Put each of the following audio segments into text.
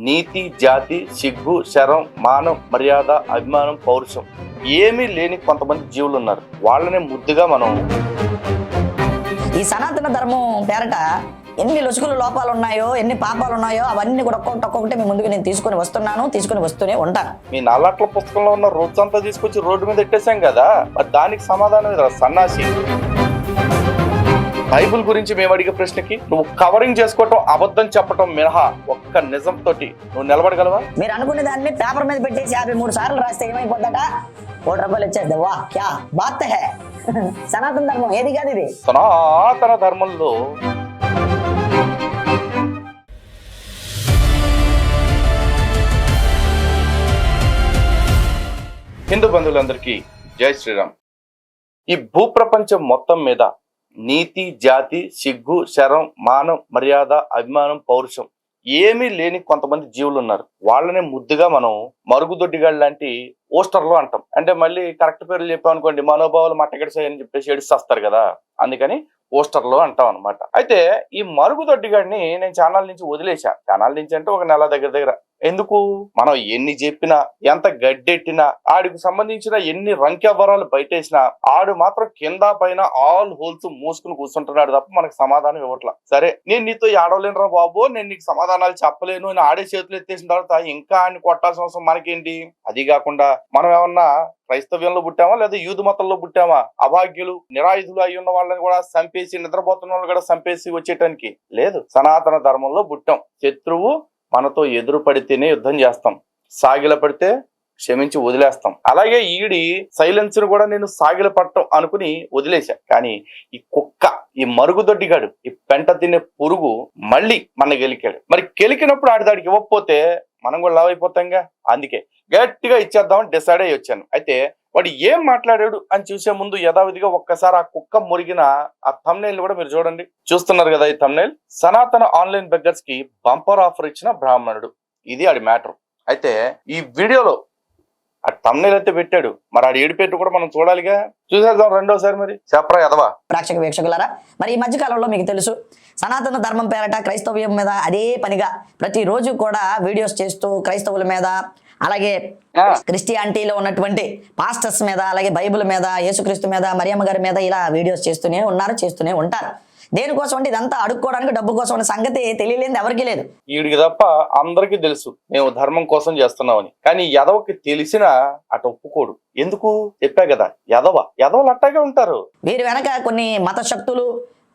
నీతి, జాతి, సిగ్గు, శరం, మానం, మర్యాద, అభిమానం, పౌరుషం ఏమీ లేని కొంతమంది జీవులు ఉన్నారు. వాళ్ళనే ముద్దుగా మనం ఈ సనాతన ధర్మం పేరట ఎన్ని లొసుగులు లోపాలు ఉన్నాయో, ఎన్ని పాపాలు ఉన్నాయో అవన్నీ కూడా ఒక్కొక్కటి మీ ముందుకు నేను తీసుకుని వస్తూనే ఉంటాను. మీ నల్లట్ల పుస్తకంలో ఉన్న రోజంతా తీసుకొచ్చి రోడ్డు మీద పెట్టేశాం కదా, మరి దానికి సమాధానం ఏదో సన్నాసి. బైబుల్ గురించి మేము అడిగే ప్రశ్నకి నువ్వు కవరింగ్ చేసుకోవటం, అబద్ధం చెప్పటం మినహా ఒక్క నిజం తోటి నువ్వు నిలబడగలవా? మీరు అనుకునే దాన్ని పేపర్ మీద పెట్టేసి 53 సార్లు రాస్తే ఏమైపోద్దట? 1 రూపాయలు వచ్చేది. వా క్యా బాత్ హై. సనాతన ధర్మం ఏది కాదు ఇది. సనాతన ధర్మంలో హిందూ బంధువులందరికీ జై శ్రీరామ్. ఈ భూప్రపంచం మొత్తం మీద నీతి, జాతి, సిగ్గు, శరం, మానం, మర్యాద, అభిమానం, పౌరుషం ఏమీ లేని కొంతమంది జీవులు ఉన్నారు. వాళ్ళనే ముద్దుగా మనం మరుగుదొడ్డిగాళ్ళు లాంటి పోస్టర్లు అంటాం. అంటే మళ్ళీ కరెక్ట్ పేర్లు చెప్పాం అనుకోండి, మనోభావాలు మట్టగడిసాయని చెప్పేసి ఏడుస్తారు కదా, అందుకని పోస్టర్లు అంటాం అనమాట. అయితే ఈ మరుగుదొడ్డిగాడిని నేను ఛానల్ నుంచి వదిలేసా. ఛానల్ నుంచి అంటే ఒక నెల దగ్గర. ఎందుకు? మనం ఎన్ని చెప్పినా, ఎంత గడ్డెట్టినా, ఆడికి సంబంధించిన ఎన్ని రంకెవరాలు బయటేసినా ఆడు మాత్రం కింద పైన ఆల్ హోల్స్ మూసుకుని కూర్చుంటున్నాడు తప్ప మనకు సమాధానం ఇవ్వట్లా. సరే, నేను నీతో ఏడవలేనురా బాబు, నేను నీకు సమాధానాలు చెప్పలేను అని ఆడే చేతులు ఎత్తేసిన తర్వాత ఇంకా ఆయన కొట్టాల్సిన అవసరం మనకేంటి? అది కాకుండా మనం ఏమన్నా క్రైస్తవ్యంలో పుట్టామా లేదా యూదు మతంలో పుట్టామా? అభాగ్యులు, నిరాయుధులు అయి ఉన్న వాళ్ళని కూడా చంపేసి, నిద్రపోతున్న వాళ్ళని కూడా చంపేసి వచ్చేటానికి లేదు. సనాతన ధర్మంలో పుట్టాం. శత్రువు మనతో ఎదురు పడితేనే యుద్ధం చేస్తాం, సాగిల పడితే క్షమించి వదిలేస్తాం. అలాగే ఈడి సైలెన్స్ ను కూడా నేను సాగిల పట్టం అనుకుని వదిలేశా. కానీ ఈ కుక్క, ఈ మరుగుదొడ్డిగాడు, ఈ పెంట తినే పురుగు మళ్ళీ మన గెలికాడు. మరి గెలికినప్పుడు ఆడిదాడికి ఇవ్వకపోతే మనం కూడా లావ్ అయిపోతాంగా. అందుకే గట్టిగా ఇచ్చేద్దామని డిసైడ్ అయ్యి వచ్చాను. అయితే వాడు ఏం మాట్లాడాడు అని చూసే ముందు యథావిధిగా ఒక్కసారి ఆ కుక్క మురిగిన ఆ థంబ్నెయిల్ కూడా మీరు చూడండి. చూస్తున్నారు కదా ఈ థంబ్నెయిల్. సనాతన ఆన్లైన్ బెగ్గర్స్ కి బంపర్ ఆఫర్ ఇచ్చిన బ్రాహ్మణుడు, ఇది ఆడి మ్యాటర్. అయితే ఈ వీడియోలో ఆ థంబ్నెయిల్ అయితే పెట్టాడు, మరి ఆడి ఏడిపెట్టు కూడా మనం చూడాలిగా. చూసేద్దాం రెండోసారి. మరి చెప్పరా యదవా. ప్రేక్షక వీక్షకులారా, మరి ఈ మధ్య కాలంలో మీకు తెలుసు సనాతన ధర్మం పేరట క్రైస్తవ్యం మీద అదే పనిగా ప్రతిరోజు కూడా వీడియోస్ చేస్తూ క్రైస్తవుల మీద, అలాగే క్రిస్టియానిటీలో ఉన్నటువంటి పాస్టర్స్ మీద, అలాగే బైబిల్ మీద, యేసుక్రీస్తు మీద, మరియమ్మ గారి మీద ఇలా వీడియోస్ చేస్తూనే ఉంటారు. దేనికోసం అంటే ఇదంతా అడుక్కోవడానికి, డబ్బు కోసం అనే సంగతి తెలియలేదు ఎవరికీ లేదు. వీడికి తప్ప అందరికీ తెలుసు మేము ధర్మం కోసం చేస్తున్నామని. కానీ యదవకి తెలిసినా అటు ఒప్పుకోడు. ఎందుకు చెప్పా కదా, యదవలు అట్టాగే ఉంటారు. వీరి వెనక కొన్ని మత శక్తులు,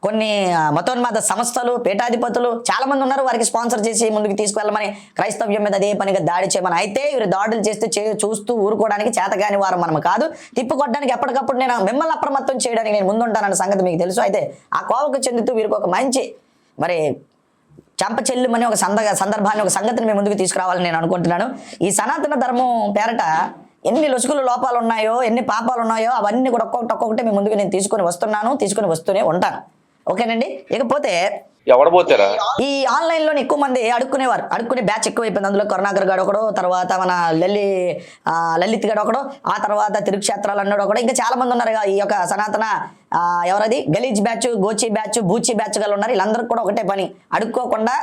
కొన్ని మతోన్మాద సంస్థలు, పీఠాధిపతులు చాలా మంది ఉన్నారు. వారికి స్పాన్సర్ చేసి ముందుకు తీసుకువెళ్ళమని, క్రైస్తవ్యం మీద అదే పనిగా దాడి చేయమని. అయితే వీరు దాడులు చేస్తే చూస్తూ ఊరుకోవడానికి చేతగాని వారు మనం కాదు. తిప్పుకొట్టడానికి ఎప్పటికప్పుడు నేను మిమ్మల్ని అప్రమత్తం చేయడానికి నేను ముందుంటానన్న సంగతి మీకు తెలుసు. అయితే ఆ కోవకు చెందుతూ వీరికి ఒక మంచి మరి చంపచెల్లుమని ఒక సందర్భాన్ని, ఒక సంగతిని మేము ముందుకు తీసుకురావాలని నేను అనుకుంటున్నాను. ఈ సనాతన ధర్మం పేరట ఎన్ని లొసుగులు లోపాలు ఉన్నాయో, ఎన్ని పాపాలు ఉన్నాయో అవన్నీ కూడా ఒక్కొక్కటి మీ ముందుకు నేను తీసుకుని వస్తూనే ఉంటాను. ఓకేనండి. ఇకపోతే ఎవడబోతారా ఈ ఆన్లైన్ లో ఎక్కువ మంది అడుక్కునే బ్యాచ్ ఎక్కువైపోయింది. అందులో కరుణాకర్ గారు ఒకడు, తర్వాత మన లలిత్ గారు ఒకడు, ఆ తర్వాత తిరుక్షేత్రాలు అన్నాడు ఒకడు, ఇంకా చాలా మంది ఉన్నారు. ఈ యొక్క సనాతన ఎవరది గలీజ్ బ్యాచ్, గోచి బ్యాచ్, బూచి బ్యాచ్ గా ఉన్నారు. వీళ్ళందరికీ కూడా ఒకటే పని, అడుక్కోకుండా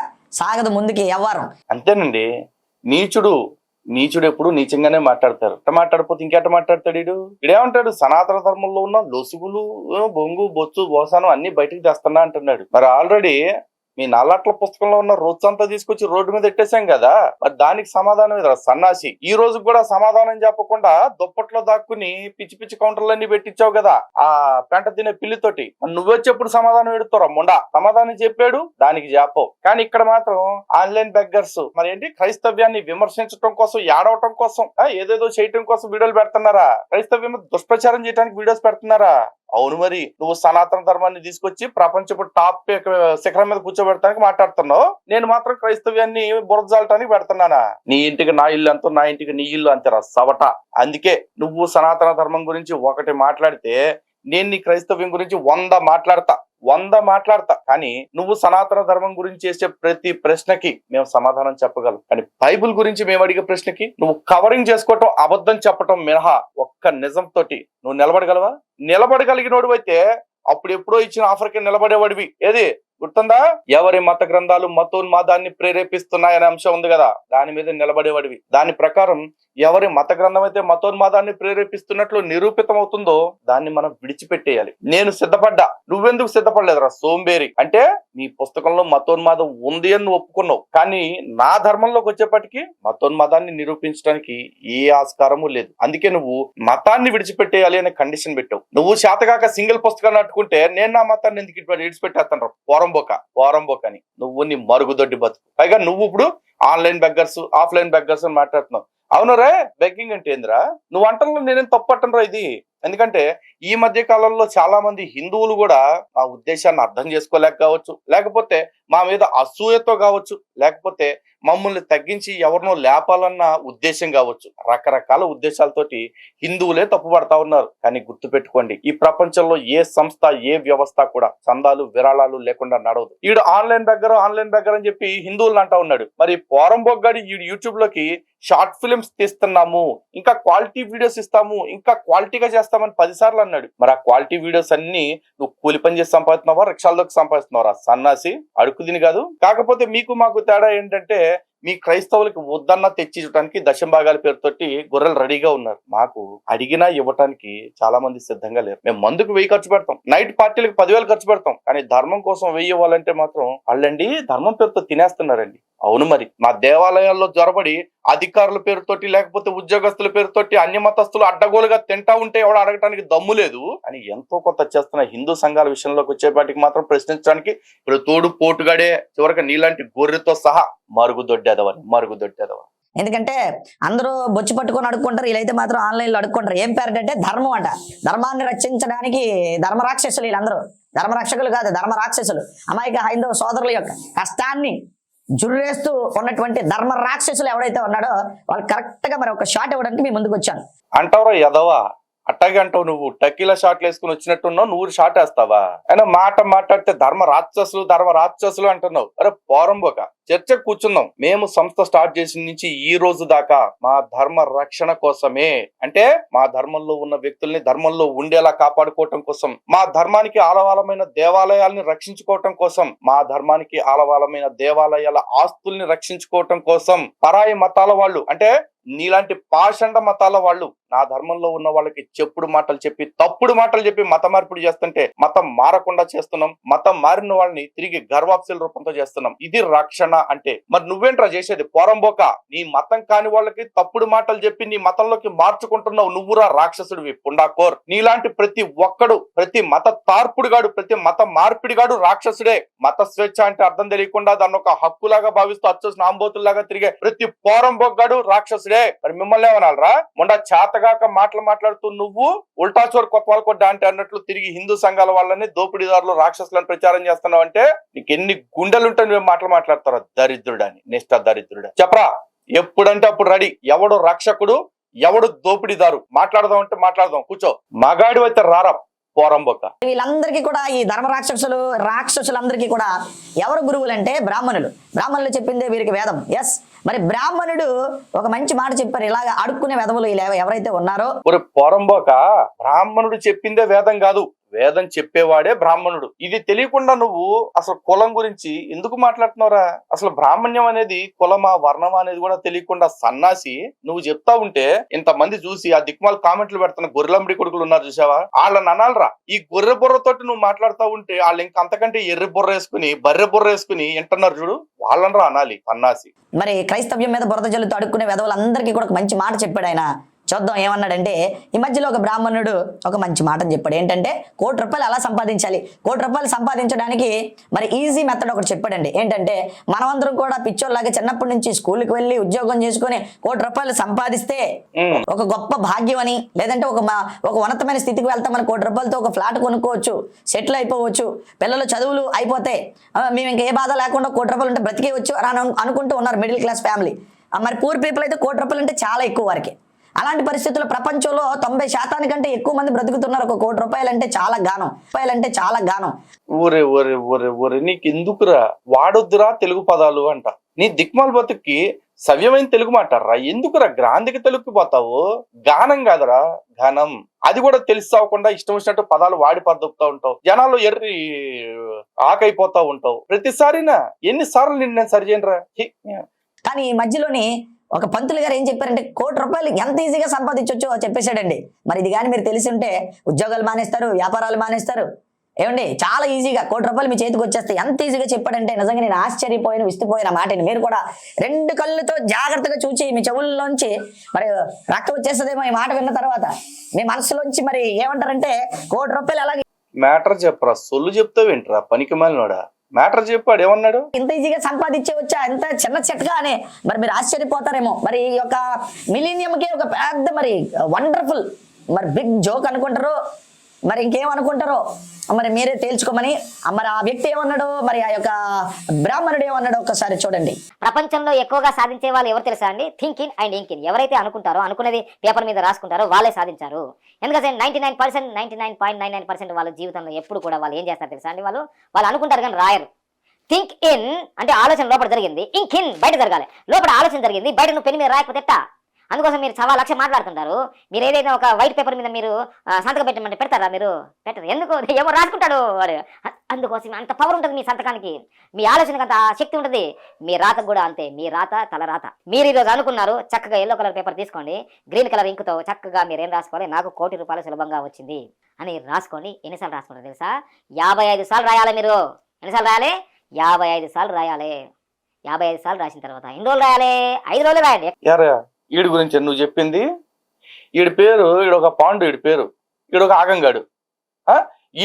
సాగదు ముందుకి వ్యవహారం. అంతేనండి. నీచుడు ఎప్పుడు నీచంగానే మాట్లాడతారు. మాట్లాడిపోతే ఇంకెట మాట్లాడతాడు వీడు. ఇడేమంటాడు, సనాతన ధర్మంలో ఉన్న లొసుగులు, బొంగు, బొచ్చు, బోసాను అన్ని బయటికి తెస్తున్నా అంటున్నాడు. మరి ఆల్రెడీ మీ నల్లట్ల పుస్తకంలో ఉన్న రోజంతా తీసుకొచ్చి రోడ్డు మీద పెట్టేశాం కదా, మరి దానికి సమాధానం ఏదో సన్నాసి. ఈ రోజు కూడా సమాధానం చెప్పకుండా దుప్పట్లో దాక్కుని పిచ్చి పిచ్చి కౌంటర్లన్నీ పెట్టించావు కదా ఆ పెంట తినే పిల్లితోటి. నువ్వొచ్చేప్పుడు సమాధానం పెడుతారా మొండా? సమాధానం చెప్పాడు, దానికి చెప్పవు. కానీ ఇక్కడ మాత్రం ఆన్లైన్ బెగ్గర్స్ మరి ఏంటి, క్రైస్తవ్యాన్ని విమర్శించడం కోసం, ఏడవటం కోసం, ఏదేదో చేయటం కోసం వీడియోలు పెడుతున్నారా? క్రైస్తవ్యం దుష్ప్రచారం చేయడానికి వీడియోస్ పెడుతున్నారా? అవును, మరి నువ్వు సనాతన ధర్మాన్ని తీసుకొచ్చి ప్రపంచపు టాప్ శిఖరం మీద కూర్చోబెడతానికి మాట్లాడుతున్నావు. నేను మాత్రం క్రైస్తవ్యాన్ని బురదజాలటానికి పెడుతున్నానా? నీ ఇంటికి నా ఇల్లు అంతా, నా ఇంటికి నీ ఇల్లు అంతేరా సవట. అందుకే నువ్వు సనాతన ధర్మం గురించి ఒకటి మాట్లాడితే నేను నీ క్రైస్తవ్యం గురించి 100 మాట్లాడతా. కానీ నువ్వు సనాతన ధర్మం గురించి చేసే ప్రతి ప్రశ్నకి మేము సమాధానం చెప్పగలం. కానీ బైబుల్ గురించి మేము అడిగే ప్రశ్నకి నువ్వు కవరింగ్ చేసుకోవటం, అబద్ధం చెప్పటం మినహా ఒక్క నిజం తోటి నువ్వు నిలబడగలవా? నిలబడగలిగినోడు అయితే అప్పుడు ఎప్పుడో ఇచ్చిన ఆఫర్కి నిలబడేవాడివి. ఏది గుర్తుందా? ఎవరి మత గ్రంథాలు మతోన్మాదాన్ని ప్రేరేపిస్తున్నాయనే అంశం ఉంది కదా, దాని మీద నిలబడేవాడివి. దాని ప్రకారం ఎవరి మత గ్రంథం అయితే మతోన్మాదాన్ని ప్రేరేపిస్తున్నట్లు నిరూపితం అవుతుందో దాన్ని మనం విడిచిపెట్టేయాలి. నేను సిద్ధపడ్డా, నువ్వెందుకు సిద్ధపడలేదురా సోంబేరి? అంటే నీ పుస్తకంలో మతోన్మాదం ఉంది అని నువ్వు ఒప్పుకున్నావు, కానీ నా ధర్మంలోకి వచ్చేప్పటికి మతోన్మాదాన్ని నిరూపించడానికి ఏ ఆస్కారము లేదు. అందుకే నువ్వు మతాన్ని విడిచిపెట్టేయాలి అనే కండిషన్ పెట్టావు. నువ్వు శాతగాక సింగిల్ పుస్తకాన్ని అట్టుకుంటే నేను నా మతాన్ని ఎందుకు విడిచిపెట్టేస్తాను? పోరంబోక అని నువ్వు నీ మరుగుదొడ్డి బతుకు. పైగా నువ్వు ఇప్పుడు ఆన్లైన్ బెగ్గర్స్ ఆఫ్లైన్ బెగ్గర్స్ అని మాట్లాడుతున్నావు. అవును రే, బెగ్గింగ్ అంటే ఏందిరా? నువ్వు అంటలో నేనేం తప్పట్టనురా ఇది. ఎందుకంటే ఈ మధ్య కాలంలో చాలా మంది హిందువులు కూడా మా ఉద్దేశాన్ని అర్థం చేసుకోలేక కావచ్చు, లేకపోతే మా మీద అసూయతో కావచ్చు, లేకపోతే మమ్మల్ని తగ్గించి ఎవరినో లేపాలన్న ఉద్దేశం కావచ్చు, రకరకాల ఉద్దేశాలతోటి హిందువులే తప్పుపడతా ఉన్నారు. కానీ గుర్తుపెట్టుకోండి, ఈ ప్రపంచంలో ఏ సంస్థ ఏ వ్యవస్థ కూడా చందాలు విరాళాలు లేకుండా నడవదు. ఈడు ఆన్లైన్ బెగ్గర్ అని చెప్పి హిందువులను అంటా ఉన్నాడు. మరి పోరంబొగ్గాడి ఈ యూట్యూబ్ లోకి షార్ట్ ఫిల్మ్స్ తీస్తున్నాము, ఇంకా క్వాలిటీ వీడియోస్ ఇస్తాము, ఇంకా క్వాలిటీగా చేస్తామని 10 సార్లు అన్నాడు. మరి ఆ క్వాలిటీ వీడియోస్ అన్ని నువ్వు కూలి పని చేసి సంపాదిస్తున్నావా, రిక్షాల్లోకి సంపాదిస్తున్నావా? సన్నాసి అడుక్కుదిని కాదు. కాకపోతే మీకు మాకు తేడా ఏంటంటే మీ క్రైస్తవులకి వద్దన్నా తెచ్చివ్వడానికి దశంభాగాల పేరుతోటి గొర్రెలు రెడీగా ఉన్నారు. మాకు అడిగినా ఇవ్వటానికి చాలా మంది సిద్ధంగా లేరు. మేము మందుకు 1000 ఖర్చు పెడతాం, నైట్ పార్టీలకు 10,000 ఖర్చు పెడతాం, కానీ ధర్మం కోసం 1000 ఇవ్వాలంటే మాత్రం వాళ్ళండి ధర్మం పేరుతో తినేస్తున్నారండి. అవును, మరి మా దేవాలయాల్లో జొరబడి అధికారుల పేరుతోటి లేకపోతే ఉద్యోగస్తుల పేరుతోటి అన్య మతస్థులు అడ్డగోలుగా తింటా ఉంటే ఎవడు అడగటానికి దమ్ము లేదు అని ఎంతో కొంత చేస్తున్న హిందూ సంఘాల విషయంలోకి వచ్చేపాటికి మాత్రం ప్రశ్నించడానికి ఇప్పుడు తోడు పోటుగాడే చివరికి నీలాంటి గొర్రెతో సహా మరుగుదొడ్డేదవని. ఎందుకంటే అందరూ బొచ్చు పట్టుకొని అడుక్కుంటారు, వీళ్ళైతే మాత్రం ఆన్లైన్లో అడుక్కుంటారు. ఏం పేరంటే ధర్మం అంట. ధర్మాన్ని రక్షించడానికి ధర్మరాక్షసులు వీళ్ళందరూ. ధర్మరక్షకులు కాదు, ధర్మరాక్షసులు. అమాయక హైందవ సోదరుల యొక్క కష్టాన్ని జుర్రేస్తూ ఉన్నటువంటి ధర్మ రాక్షసులు ఎవడైతే ఉన్నాడో వాళ్ళు కరెక్ట్ గా మరి ఒక షాట్ ఇవ్వడానికి మీ ముందుకు వచ్చాను. అంటావురా యదవా, అట్టాగే అంటావు. నువ్వు టకీలా షాట్లు వేసుకుని వచ్చినట్టున్నావు, నువ్వు షాట్ వేస్తావా? అయినా మాట్లాడితే ధర్మ రాక్షసులు అంటున్నావు. అరే పోరంబోక, చర్చకు కూర్చుందాం. మేము సంస్థ స్టార్ట్ చేసిన నుంచి ఈ రోజు దాకా మా ధర్మ రక్షణ కోసమే, అంటే మా ధర్మంలో ఉన్న వ్యక్తుల్ని ధర్మంలో ఉండేలా కాపాడుకోవటం కోసం, మా ధర్మానికి ఆలవాలమైన దేవాలయాల్ని రక్షించుకోవటం కోసం, మా ధర్మానికి ఆలవాలమైన దేవాలయాల ఆస్తుల్ని రక్షించుకోవటం కోసం పరాయి మతాల వాళ్ళు, అంటే నీలాంటి పాషండ మతాల వాళ్ళు నా ధర్మంలో ఉన్న వాళ్ళకి చెప్పుడు మాటలు చెప్పి తప్పుడు మాటలు చెప్పి మత మార్పిడి చేస్తుంటే మతం మారకుండా చేస్తున్నాం. మతం మారిన వాళ్ళని తిరిగి గర్వాప్సల రూపంతో చేస్తున్నాం. ఇది రక్షణ అంటే. మరి నువ్వేంట్రా చేసేది? పోరంబోక, నీ మతం కాని వాళ్ళకి తప్పుడు మాటలు చెప్పి నీ మతంలోకి మార్చుకుంటున్నావు. నువ్వురా రాక్షసుడివి పుండాకోర్. నీలాంటి ప్రతి ఒక్కడు, ప్రతి మత తార్పుడుగాడు, ప్రతి మత మార్పిడిగాడు రాక్షసుడే. మత స్వేచ్ఛ అంటే అర్థం తెలియకుండా దాన్ని ఒక హక్కులాగా భావిస్తూ అచ్చోసిన ఆంబోతుల్లాగా తిరిగే ప్రతి పోరంబోగ్గాడు రాక్షసుడే. మరి మిమ్మల్ని ఏమనాలరా? మొండ చేతగాక మాట్లాడుతూ నువ్వు ఉల్టా చోర్ కొత్త వాళ్ళ కొడ్డా అంటే అన్నట్లు తిరిగి హిందూ సంఘాల వాళ్ళని దోపిడీదారులు రాక్షసులను ప్రచారం చేస్తున్నావు అంటే నీకు ఎన్ని గుండెలుంటే నువ్వు మాట్లాడతారా? దరిద్రుడని, నిష్ఠ దరిద్రుడా. చెప్పరా, ఎప్పుడంటే అప్పుడు రెడీ. ఎవడు రక్షకుడు, ఎవడు దోపిడీదారు? మాట్లాడదాం అంటే మాట్లాడదాం, కూర్చో. మగాడి అయితే రారా పోరంబోక. వీళ్ళందరికీ కూడా ఈ ధర్మ రాక్షసులందరికీ కూడా ఎవరు గురువులు అంటే బ్రాహ్మణులు చెప్పిందే వీరికి వేదం. ఎస్, మరి బ్రాహ్మణుడు ఒక మంచి మాట చెప్పారు. ఇలాగ అడుక్కునే వెధములు ఎవరైతే ఉన్నారో. ఒరే పోరంబోక, బ్రాహ్మణుడు చెప్పిందే వేదం కాదు, వేదం చెప్పేవాడే బ్రాహ్మణుడు. ఇది తెలియకుండా నువ్వు అసలు కులం గురించి ఎందుకు మాట్లాడుతున్నావురా? అసలు బ్రాహ్మణ్యం అనేది కులమా వర్ణమా అనేది కూడా తెలియకుండా సన్నాసి నువ్వు చెప్తా ఉంటే ఇంతమంది చూసి ఆ దిక్మాల కామెంట్లు పెడుతున్న గొర్రెలంబడి కొడుకులు ఉన్నారు చూసావా, వాళ్ళని అనాలరా. ఈ గొర్రె బుర్రతోటి నువ్వు మాట్లాడుతూ ఉంటే వాళ్ళు ఇంకా అంతకంటే ఎర్రి బుర్ర వేసుకుని బర్రె బుర్ర వేసుకుని వింటున్నారు చూడు, వాళ్ళనరా అనాలి సన్నాసి. మరి క్రైస్తవ్యం మీద బురద జల్లుతో అడుక్కునే వెధవులందరికీ కూడా ఒక మంచి మాట చెప్పాడు ఆయన. చూద్దాం ఏమన్నాడంటే, ఈ మధ్యలో ఒక బ్రాహ్మణుడు ఒక మంచి మాటని చెప్పాడు. ఏంటంటే 1 కోటి రూపాయలు ఎలా సంపాదించాలి, 1 కోటి రూపాయలు సంపాదించడానికి మరి ఈజీ మెథడ్ ఒకటి చెప్పాడండి. ఏంటంటే మనమందరం కూడా పిచ్చోళ్ళలాగా చిన్నప్పటి నుంచి స్కూల్కి వెళ్ళి ఉద్యోగం చేసుకుని 1 కోటి రూపాయలు సంపాదిస్తే ఒక గొప్ప భాగ్యం అని, లేదంటే ఒక ఉన్నతమైన స్థితికి వెళ్తాం. మన 1 కోటి రూపాయలతో ఒక ఫ్లాట్ కొనుక్కోవచ్చు, సెటిల్ అయిపోవచ్చు, పిల్లలు చదువులు అయిపోతాయి, మేము ఇంకా ఏ బాధ లేకుండా 1 కోటి రూపాయలు ఉంటే బ్రతికేయవచ్చు అని అనుకుంటూ ఉన్నారు మిడిల్ క్లాస్ ఫ్యామిలీ. మరి పూర్ పీపుల్ అయితే 1 కోటి రూపాయలు అంటే చాలా ఎక్కువ వారికి. అలాంటి పరిస్థితుల్లో ప్రపంచంలో 90% కంటే ఎక్కువ మంది బ్రతుకుతున్నారు. 1 కోటి రూపాయలు అంటే చాలా గానం. ఊరే నీకు ఎందుకురా వాడొద్దురా తెలుగు పదాలు అంట. నీ దిక్మాల బతుక్కి సవ్యమైన తెలుగు మాట్లాడరా, ఎందుకురా గ్రాంధిక తెలుగుకి పోతావు? గానం కాదురా, గానం. అది కూడా తెలిసావకుండా ఇష్టం వచ్చినట్టు పదాలు వాడి పద్దొక్కుతా ఉంటావు, జనాలు ఎర్రి ఆకైపోతా ఉంటావు ప్రతిసారినా. ఎన్నిసార్లు నిన్ను నేను సరిచేయనురా. కానీ ఈ మధ్యలోని ఒక పంతులు గారు ఏం చెప్పారంటే, ₹1,00,00,000 ఎంత ఈజీగా సంపాదించవచ్చో చెప్పేశాడండి. మరి ఇది కానీ మీరు తెలిసి ఉంటే ఉద్యోగాలు మానేస్తారు, వ్యాపారాలు మానేస్తారు. ఏమండి, చాలా ఈజీగా ₹1,00,00,000 మీ చేతికి వచ్చేస్తాయి. ఎంత ఈజీగా చెప్పాడంటే నిజంగా నేను ఆశ్చర్యపోయిన, విస్తుపోయిన మాటని మీరు కూడా 2 కళ్ళతో జాగ్రత్తగా చూచి మీ చెవుల్లోంచి మరి రక్తం వచ్చేస్తుందేమో ఈ మాట విన్న తర్వాత. మీ మనసులోంచి మరి ఏమంటారంటే ₹1,00,00,000 అలాగే మ్యాటర్ చెప్పరా, సొల్లు చెప్తావేంట్రా పనికి మాలినోడా? మ్యాటర్ చెప్పాడు, ఏమన్నాడు? ఇంత ఈజీగా సంపాదించవచ్చా, ఎంత చిన్న చిట్కా అని మరి మీరు ఆశ్చర్యపోతారేమో. మరి ఈ యొక్క మిలీనియంకి ఒక పెద్ద మరి వండర్ఫుల్ మరి బిగ్ జోక్ అనుకుంటారు, మరి ఇంకేమనుకుంటారో మరి మీరే తేల్చుకోమని. మరి ఆ వ్యక్తి ఏమన్నాడు, మరి ఆ యొక్క బ్రాహ్మణుడు ఏమన్నాడు ఒకసారి చూడండి. ప్రపంచంలో ఎక్కువగా సాధించే వాళ్ళు ఎవరు తెలుసా అండి? Thinking and inking. ఎవరైతే అనుకుంటారో, అనుకునేది పేపర్ మీద రాసుకుంటారో వాళ్ళే సాధించారు. ఎందుకంటే 99.99% వాళ్ళ జీవితంలో ఎప్పుడు కూడా వాళ్ళు ఏం చేస్తారు తెలుసా అండి? వాళ్ళు అనుకుంటారు కానీ రాయరు. థింక్ ఇన్ అంటే ఆలోచన లోపల జరిగింది, ఇంక్ ఇన్ బయట జరగాలి. లోపల ఆలోచన జరిగింది, బయట నువ్వు పెన్ మీద రాయకపోతే ఎట్టా? అందుకోసం మీరు 1,00,000 మాట్లాడుతుంటారు. మీరు ఏదైనా ఒక వైట్ పేపర్ మీద మీరు సంతకం పెట్టమంటే పెడతారా? మీరు పెట్టరు. ఎందుకు? ఏమో రాసుకుంటాడు వాడు. అందుకోసం అంత పవర్ ఉంటుంది మీ సంతకానికి, మీ ఆలోచనకు అంత శక్తి ఉంటుంది. మీ రాతకు కూడా అంతే, మీ రాత తల రాత. మీరు ఈరోజు అనుకున్నారు, చక్కగా ఎల్లో కలర్ పేపర్ తీసుకోండి, గ్రీన్ కలర్ ఇంకుతో చక్కగా మీరు ఏం రాసుకోవాలి, నాకు ₹1,00,00,000 సులభంగా వచ్చింది అని రాసుకోండి. ఎన్నిసార్లు రాసుకుంటారు తెలుసా? 55 సార్లు రాయాలి. మీరు ఎన్నిసార్లు రాయాలి? 55 సార్లు రాయాలి. 55 సార్లు రాసిన తర్వాత ఎన్ని రోజులు రాయాలి? 5 రోజులు రాయండి. ఈడి గురించి నువ్వు చెప్పింది. ఈడి పేరు, ఈడొక పాండు, ఈడి పేరు, ఈడొక ఆగంగాడు.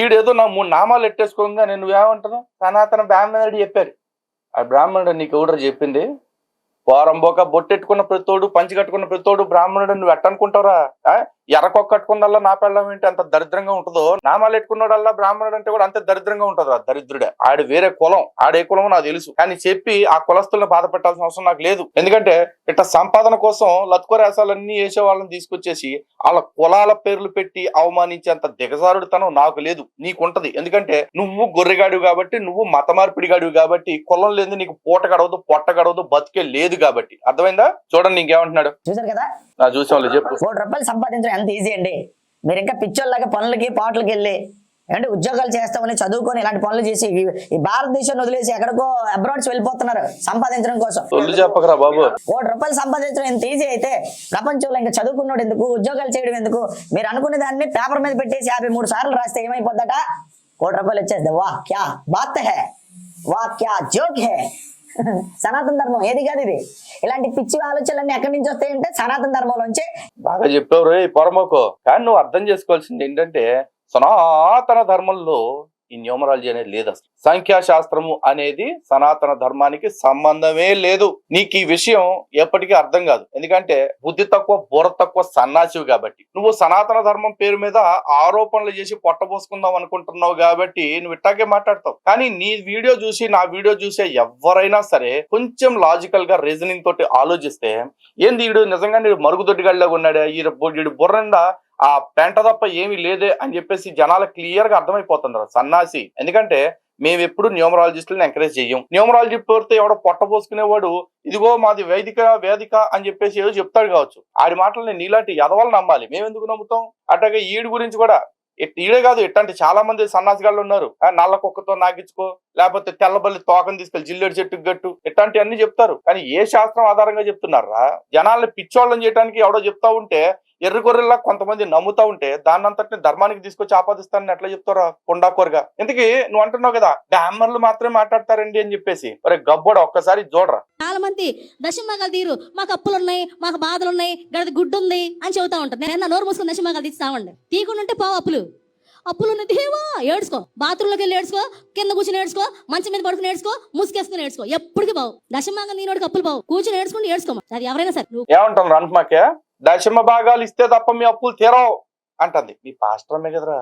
ఈడేదో నా 3 నామాలు ఎట్టేసుకోగా నేను నువ్వేమంటున్నావు? సనాతన బ్రాహ్మణుడు చెప్పారు. ఆ బ్రాహ్మణుడు నీకు ఎవడో చెప్పింది? పోరంబోక బొట్టెట్టుకున్న ప్రతోడు, పంచి కట్టుకున్న ప్రతోడు బ్రాహ్మణుడు నువ్వు ఎట్టనుకుంటావురా? ఎర్రకొక్క కట్టుకుందల్లా నా పెళ్ళం ఏంటి అంత దరిద్రంగా ఉంటుందో, నామాలు ఎట్టుకున్నాడల్లా బ్రాహ్మణుడు అంటే కూడా అంతే దరిద్రంగా ఉంటుందో. దరిద్రుడే. ఆడి వేరే కులం, ఆడే కులం నాకు తెలుసు. కానీ చెప్పి ఆ కులస్తులను బాధ పెట్టాల్సిన అవసరం నాకు లేదు. ఎందుకంటే ఇట్లా సంపాదన కోసం లత్కోరేసాలన్నీ వేసే వాళ్ళని తీసుకొచ్చేసి వాళ్ళ కులాల పేర్లు పెట్టి అవమానించేంత దిగజారుడుతనం నాకు లేదు, నీకుంటది. ఎందుకంటే నువ్వు గొర్రెగాడివి కాబట్టి, నువ్వు మత మార్పిడిగాడివి కాబట్టి, కులం లేదు నీకు పూట గడవదు, పొట్ట గడవదు, బతికే లేదు కాబట్టి. అర్థమైందా? చూడండి ఇంకేమంటున్నాడు. చూసారు కదా, చూసాం. చెప్పు. ₹1,00,00,000 సంపాదించడం ఎంత ఈజీ అండి. మీరు ఇంకా పిచ్చోళ్ళలాగా పనులకి పాటలకి వెళ్ళి అంటే ఉద్యోగాలు చేస్తామని చదువుకొని ఇలాంటి పనులు చేసి ఈ భారతదేశాన్ని వదిలేసి ఎక్కడికో అబ్రాడ్స్ వెళ్ళిపోతున్నారు సంపాదించడం కోసం. చెప్పకరా బాబు. ₹1,00,00,000 సంపాదించడం ఎంత ఈజీ అయితే ప్రపంచంలో ఇంకా చదువుకున్నాడు ఎందుకు, ఉద్యోగాలు చేయడం ఎందుకు? మీరు అనుకునే దాన్ని పేపర్ మీద పెట్టేసి 53 సార్లు రాస్తే ఏమైపోద్దట? ₹1,00,00,000 వచ్చేది. వా క్యా బాత్ హై, వా క్యా జోక్ హై. సనాతన ధర్మం ఏది కాదు ఇది. ఇలాంటి పిచ్చి ఆలోచనలన్నీ ఎక్కడి నుంచి వస్తాయంటే సనాతన ధర్మంలోంచి. బాగా చెప్పావు రే పొరమోకో. కానీ నువ్వు అర్థం చేసుకోవాల్సింది ఏంటంటే సనాతన ధర్మంలో ఈ న్యూమరాలజీ అనేది లేదు. అసలు సంఖ్యాశాస్త్రము అనేది సనాతన ధర్మానికి సంబంధమే లేదు. నీకు ఈ విషయం ఎప్పటికీ అర్థం కాదు. ఎందుకంటే బుద్ధి తక్కువ, బుర్ర తక్కువ సన్నాసివి కాబట్టి. నువ్వు సనాతన ధర్మం పేరు మీద ఆరోపణలు చేసి పొట్టబోసుకుందాం అనుకుంటున్నావు కాబట్టి నువ్వు ఇట్టాగే మాట్లాడతావు. కానీ నీ వీడియో చూసి, నా వీడియో చూసే ఎవరైనా సరే కొంచెం లాజికల్ గా రీజనింగ్ తోటి ఆలోచిస్తే, ఏంది వీడు నిజంగా మరుగుదొడ్డిగాడిలాగా ఉన్నాడే, వీడు బుర్రండా ఆ పెంట తప్ప ఏమీ లేదే అని చెప్పేసి జనాలకు క్లియర్ గా అర్థమైపోతుంది సన్నాసి. ఎందుకంటే మేము ఎప్పుడు న్యూమరాలజిస్టులను ఎంకరేజ్ చెయ్యం. న్యూమరాలజీ పేరుతో ఎవడో పొట్ట పోసుకునేవాడు ఇదిగో మాది వేదిక అని చెప్పేసి ఏదో చెప్తాడు కావచ్చు. ఆడి మాటలు నీలాంటి ఎదవలు నమ్మాలి, మేము ఎందుకు నమ్ముతాం? అట్లాగే ఈడి గురించి కూడా ఈడే కాదు, ఇట్లాంటి చాలా మంది సన్నాసిగాళ్ళు ఉన్నారు. నల్ల కుక్కతో నాగించుకో, లేకపోతే తెల్లబల్లి తోకని తీసుకెళ్లి జిల్లేడు చెట్టుకు గట్టు, ఇట్లాంటి అన్ని చెప్తారు. కానీ ఏ శాస్త్రం ఆధారంగా చెప్తున్నారా? జనాల్ని పిచ్చోళ్ళని చేయడానికి ఎవడో చెప్తా ఉంటే, ఎర్రి గొర్రెల్లా కొంతమంది నమ్ముతా ఉంటే దాన్నంతటిని ధర్మానికి తీసుకొచ్చి ఆపాదిస్తానని ఎట్లా చెప్తారా పొండాకోరగా? ఇంతకీ నువ్వు అంటున్నావు కదా గ్రామర్లు మాత్రమే మాట్లాడతారండి అని చెప్పేసి. మరి గబ్బోడ ఒక్కసారి చూడరా. చాలా మంది దశమగాలు తీరు, మాకు అప్పులు ఉన్నాయి, మాకు బాధలు ఉన్నాయి, గడది గుడ్డు ఉంది అని చెబుతా ఉంటారు. నేను నోరు మూసుకుని దశమగాలు తీస్తామండి. తీయకుండాంటే పోవు అప్పులు ఉన్నది దేవా ఏడ్చుకో, బాత్రూంలోకి వెళ్ళి ఏడ్చుకో, కింద కూర్చొని ఏడ్చుకో, మంచం మీద పడుకుని ఏడ్చుకో, ముసుకేసుకుని ఏడ్చుకో, ఎప్పటికి బావు. దశమగాలు నీనోడికి అప్పులు బావు, కూర్చొని ఏడ్చుకుని ఏడ్చుకో. అది ఎవరైనా సరే. ఏమంటాను రంటమాకే? దశమ భాగాలు ఇస్తే తప్ప మీ అప్పులు తీరవు అంటుంది. మీ పాస్టరమే కదరా,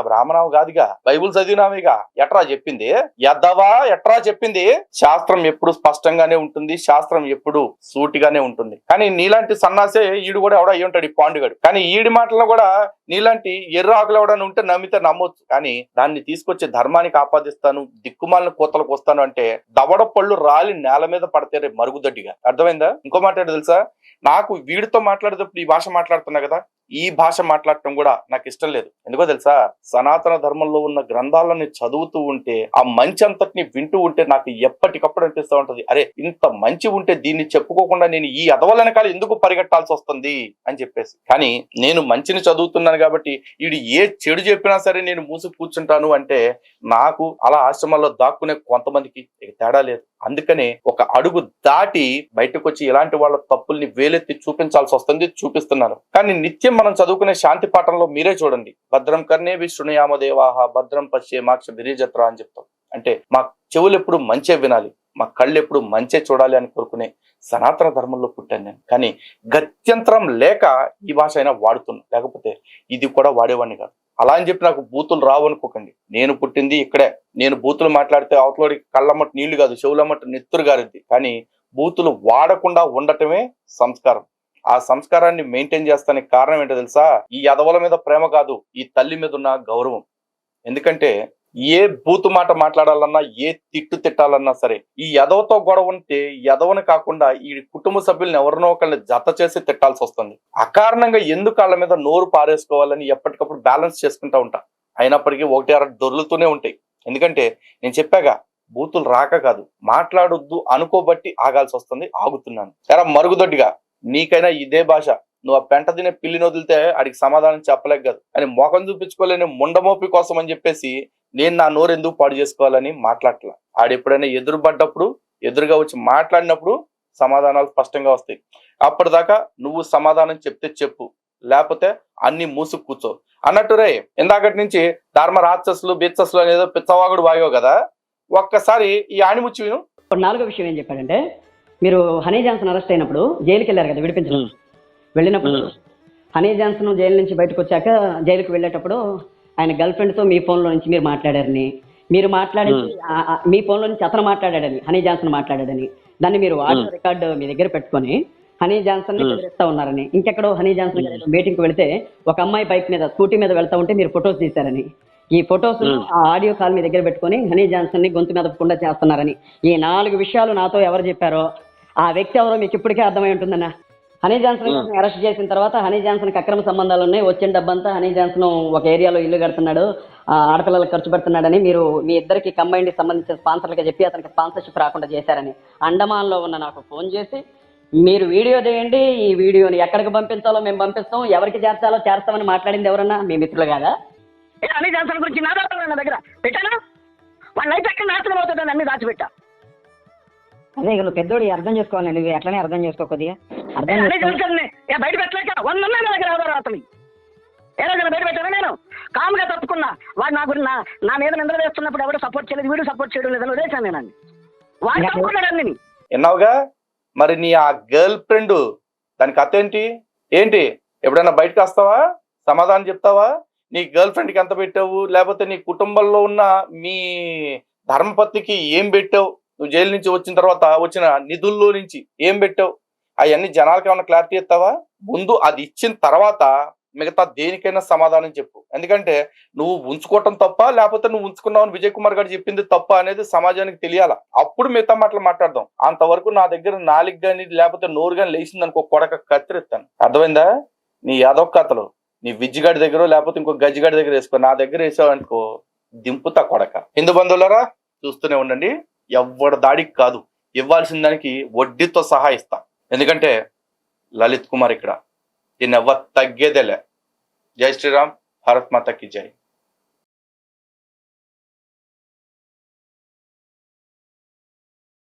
బ్రాహ్మణావు కాదుగా, బైబుల్ చదివినామేగా, ఎట్రా చెప్పింది, ఎద్దవా ఎట్రా చెప్పింది. శాస్త్రం ఎప్పుడు స్పష్టంగానే ఉంటుంది, శాస్త్రం ఎప్పుడు సూటిగానే ఉంటుంది. కానీ నీలాంటి సన్నాసే ఈడు కూడా ఎవడో అయ్యి ఉంటాడు, ఈ పాండుగాడు. కానీ ఈడి మాటలను కూడా నీలాంటి ఎర్ర ఆకులు ఎవడని ఉంటే నమ్మితే నమ్మొచ్చు. కానీ దాన్ని తీసుకొచ్చి ధర్మానికి ఆపాదిస్తాను, దిక్కుమాలిన కోతలకు వస్తాను అంటే దవడ పళ్ళు రాలి నేల మీద పడితే రేపు మరుగుదొడ్డిగా. అర్థమైందా? ఇంకో మాట ఏంటో తెలుసా, నాకు వీడితో మాట్లాడేటప్పుడు ఈ భాష మాట్లాడుతున్నా కదా, ఈ భాష మాట్లాడటం కూడా నాకు ఇష్టం లేదు. ఎందుకో తెలుసా, సనాతన ధర్మంలో ఉన్న గ్రంథాలని చదువుతూ ఉంటే, ఆ మంచి అంతటిని వింటూ ఉంటే నాకు ఎప్పటికప్పుడు అనిపిస్తూ ఉంటది, అరే ఇంత మంచి ఉంటే దీన్ని చెప్పుకోకుండా నేను ఈ అదవల వెనకాల ఎందుకు పరిగెట్టాల్సి వస్తుంది అని చెప్పేసి. కానీ నేను మంచిని చదువుతున్నాను కాబట్టి వీడు ఏ చెడు చెప్పినా సరే నేను మూసి కూర్చుంటాను అంటే, నాకు అలా ఆశ్రమాల్లో దాక్కునే కొంతమందికి తేడా లేదు. అందుకనే ఒక అడుగు దాటి బయటకు వచ్చి ఇలాంటి వాళ్ళ తప్పుల్ని వేలెత్తి చూపించాల్సి వస్తుంది, చూపిస్తున్నాను. కానీ నిత్యం మనం చదువుకునే శాంతి పాఠంలో మీరే చూడండి, భద్రం కర్ణేభి శృణుయామదేవాహ భద్రం పశ్యేమాక్ష బిరిజత్ర అని చెప్తాం. అంటే మా చెవులు ఎప్పుడు మంచే వినాలి, మా కళ్ళు ఎప్పుడు మంచే చూడాలి అని కోరుకునే సనాతన ధర్మంలో పుట్టాను నేను. కానీ గత్యంతరం లేక ఈ భాష అయినా వాడుతున్నా, లేకపోతే ఇది కూడా వాడేవాడిని కాదు. అలా అని చెప్పి నాకు బూతులు రావు అనుకోకండి, నేను పుట్టింది ఇక్కడే. నేను బూతులు మాట్లాడితే అవతలోడికి కళ్ళమ్మట నీళ్లు కాదు, చెవులమ్మట నెత్తురు గారిద్ది. కానీ బూతులు వాడకుండా ఉండటమే సంస్కారం. ఆ సంస్కారాన్ని మెయింటైన్ చేస్తానికి కారణం ఏంటో తెలుసా, ఈ యదవల మీద ప్రేమ కాదు, ఈ తల్లి మీద ఉన్న గౌరవం. ఎందుకంటే ఏ బూతు మాట మాట్లాడాలన్నా, ఏ తిట్టు తిట్టాలన్నా సరే, ఈ యదవతో గొడవ ఉంటే యదవని కాకుండా ఈ కుటుంబ సభ్యులను ఎవరినో ఒకళ్ళని జత చేసి తిట్టాల్సి వస్తుంది. అకారణంగా ఎందుకు వాళ్ళ మీద నోరు పారేసుకోవాలని ఎప్పటికప్పుడు బ్యాలెన్స్ చేసుకుంటా ఉంటా. అయినప్పటికీ ఒకటి అర దొర్లుతూనే ఉంటాయి. ఎందుకంటే నేను చెప్పాగా, బూతులు రాక కాదు, మాట్లాడొద్దు అనుకోబట్టి ఆగాల్సి వస్తుంది, ఆగుతున్నాను. ఎరా మరుగుదొడ్డిగా, నీకైనా ఇదే భాష. నువ్వు ఆ పెంట తినే పిల్లిని వదిలితే ఆడికి సమాధానం చెప్పలేక కాదు, అని మొఖం చూపించుకోలేని ముండమోపి కోసం అని చెప్పేసి నేను నా నోరు ఎందుకు పాడు చేసుకోవాలని మాట్లాడట్లా. ఆడెప్పుడైనా ఎదురుపడ్డప్పుడు, ఎదురుగా వచ్చి మాట్లాడినప్పుడు సమాధానాలు స్పష్టంగా వస్తాయి. అప్పటిదాకా నువ్వు సమాధానం చెప్తే చెప్పు, లేకపోతే అన్ని మూసుకు కూర్చో అన్నట్టు. రే ఇందాకటి నుంచి ధర్మ రాక్షసులు బీత్సస్లు అనేదో పిచ్చవాగుడు వాయో కదా, ఒక్కసారి ఈ ఆణిముచ్చి విను. నాలుగో విషయం ఏం చెప్పాడంటే, మీరు హనీ జాన్సన్ అరెస్ట్ అయినప్పుడు జైలుకి వెళ్ళారు కదా, విడిపించడం వెళ్ళినప్పుడు హనీ జాన్సన్ జైలు నుంచి బయటకు వచ్చాక జైలుకి వెళ్ళేటప్పుడు ఆయన గర్ల్ ఫ్రెండ్తో మీ ఫోన్లో నుంచి మీరు మాట్లాడారని, మీరు మాట్లాడి మీ ఫోన్లో నుంచి అతను మాట్లాడాడని, హనీ జాన్సన్ మాట్లాడాడని, దాన్ని మీరు ఆడియో రికార్డు మీ దగ్గర పెట్టుకొని హనీ జాన్సన్ బెదిరిస్తా ఉన్నారని, ఇంకెక్కడో హనీ జాన్సన్ మీటింగ్కి వెళితే ఒక అమ్మాయి బైక్ మీద స్కూటీ మీద వెళ్తా ఉంటే మీరు ఫొటోస్ తీశారని, ఈ ఫొటోస్ ఆ ఆడియో కాల్ మీ దగ్గర పెట్టుకొని హనీ జాన్సన్ ని గొంతు మెదపకుండా చేస్తున్నారని, ఈ 4 విషయాలు నాతో ఎవరు చెప్పారో ఆ వ్యక్తి ఎవరో మీకు ఇప్పటికే అర్థమై ఉంటుందన్న. హనీ జాన్సన్ అరెస్ట్ చేసిన తర్వాత హనీ జాన్సన్కి అక్రమ సంబంధాలు ఉన్నాయి, వచ్చిన డబ్బంతా హనీ జాన్సన్ ఒక ఏరియాలో ఇల్లు కడుతున్నాడు, ఆడపిల్లలకు ఖర్చు పెడుతున్నాడని మీరు మీ ఇద్దరికి కంబైన్డ్ సంబంధించిన స్పాన్సర్లుగా చెప్పి అతనికి స్పాన్సర్షిప్ రాకుండా చేశారని అండమాన్లో ఉన్న నాకు ఫోన్ చేసి, మీరు వీడియో చేయండి, ఈ వీడియోని ఎక్కడికి పంపించాలో మేము పంపిస్తాం, ఎవరికి చేర్చాలో చేస్తామని మాట్లాడింది ఎవరన్నా మీ మిత్రులు కాదా? హనీ జాన్సన్ గురించి నా దగ్గర పెట్టాను, వాళ్ళ లైఫ్ ఎక్కడ నాశనం అవుతుందని అన్ని దాచిపెట్టా. అదే నువ్వు పెద్దోడు అర్థం చేసుకోవాలి, నువ్వు ఎట్లనే అర్థం చేసుకో కొద్దిగా అర్థం హనీ జాన్సన్ బయట పెట్టలేక 100 ఉన్నాయి నా దగ్గర ఆధారం. అతని ఏ రోజున బయట పెట్టాను, నేను కామ్గా తప్పుకున్నా. వాడు నా గురించి నా మీద నిందలు వేస్తున్నప్పుడు ఎవరు సపోర్ట్ చేయలేదు, వీడు సపోర్ట్ చేయడం లేదని వదిలేశాను నేను అన్ని. వాడు తప్పుకున్నాడు అన్ని. విన్నావుగా మరి, నీ ఆ గర్ల్ ఫ్రెండ్ దాని కథ ఏంటి? ఎప్పుడైనా బయటకు వస్తావా, సమాధానం చెప్తావా? నీ గర్ల్ ఫ్రెండ్కి ఎంత పెట్టావు, లేకపోతే నీ కుటుంబంలో ఉన్న మీ ధర్మపత్నికి ఏం పెట్టావు, నువ్వు జైలు నుంచి వచ్చిన తర్వాత వచ్చిన నిధుల్లో నుంచి ఏం పెట్టావు, అవన్నీ జనాలకు ఏమైనా క్లారిటీ ఇస్తావా? ముందు అది ఇచ్చిన తర్వాత మిగతా దేనికైనా సమాధానం చెప్పు. ఎందుకంటే నువ్వు ఉంచుకోవటం తప్ప, లేకపోతే నువ్వు ఉంచుకున్నావని విజయ్ కుమార్ గారు చెప్పింది తప్ప అనేది సమాజానికి తెలియాల. అప్పుడు మిగతా మాటలు మాట్లాడదాం. అంతవరకు నా దగ్గర నాలుగు కానీ లేకపోతే నోరు కానీ లేచింది అనుకో, కొడక కత్తిరిస్తాను. అర్థమైందా? నీ యాదవ్ కథలు నీ విజ్జిగాడి దగ్గర లేకపోతే ఇంకో గజ్జిగాడి దగ్గర వేసుకో, నా దగ్గర వేసావనుకో దింపుతా కొడక. హిందూ బంధువులారా చూస్తూనే ఉండండి. ఎవరి దాడికి కాదు, ఇవ్వాల్సిన దానికి వడ్డీతో సహా ఇస్తా. ఎందుకంటే లలిత్ కుమార్ ఇక్కడ, దీన్ని ఎవ్వరు తగ్గేదేలే. జై శ్రీరామ్, భారత్ మాతాకి జై.